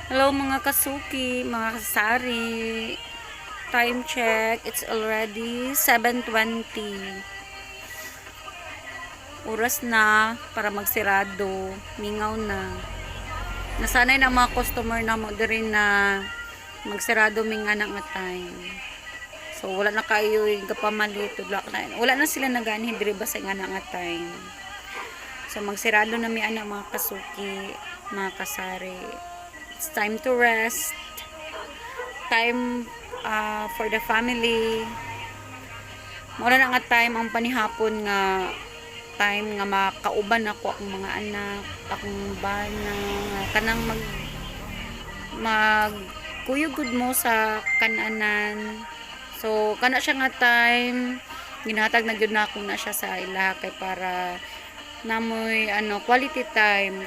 Hello mga kasuki, mga kasari. Time check, it's already 7:20. Oras na para magsirado. Mingaw na. Nasanay na mga customer na mo rin na magsirado minga na nga time. So wala na kayo kapamalit, wala na sila nagaanhin diri ba sa nga nga time. So magsirado na mi ana mga kasuki, mga kasari. It's time to rest. Time for the family. Mura na nga time ang panihapon nga time nga makauban ako akong mga anak, akong bana, kanang mag kuyugod mo sa kananan. So kana siya nga time ginhatag na gyud na ako na siya sa ila kay para namoy quality time.